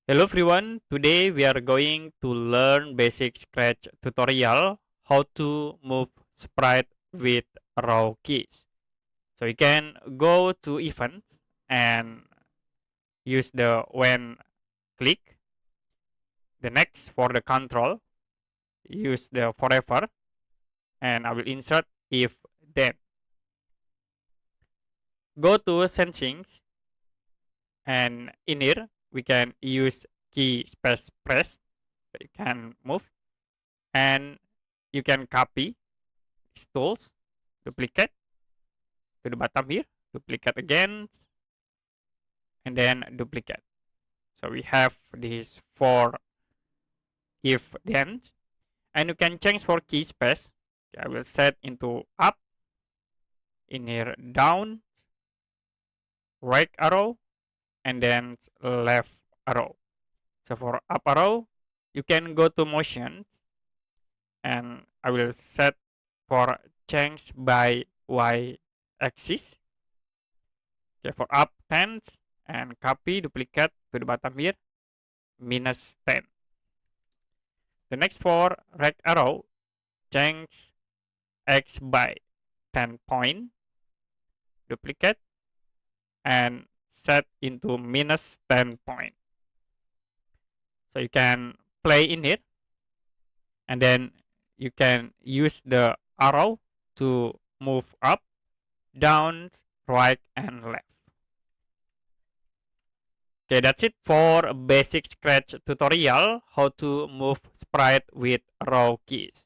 Hello everyone, today we are going to learn basic Scratch tutorial how to move sprite with raw keys. So you can go to events and use the when click. The next for the control, use the forever and I will insert if then. Go to sensings and in here we can use key space press. You can move and you can copy these tools, duplicate to the bottom here, duplicate again, and then duplicate. So we have this for if then, and you can change for key space. Okay, I will set into up, in here down, right arrow, and then left arrow. So for up arrow, you can go to motions, and I will set for change by y axis. Okay, for up 10 and copy duplicate to the bottom here -10. The next for right arrow, change x by 10 point, duplicate and set into -10 point. So you can play in it and then you can use the arrow to move up, down, right and left. Okay, that's it for basic Scratch tutorial how to move sprite with raw keys.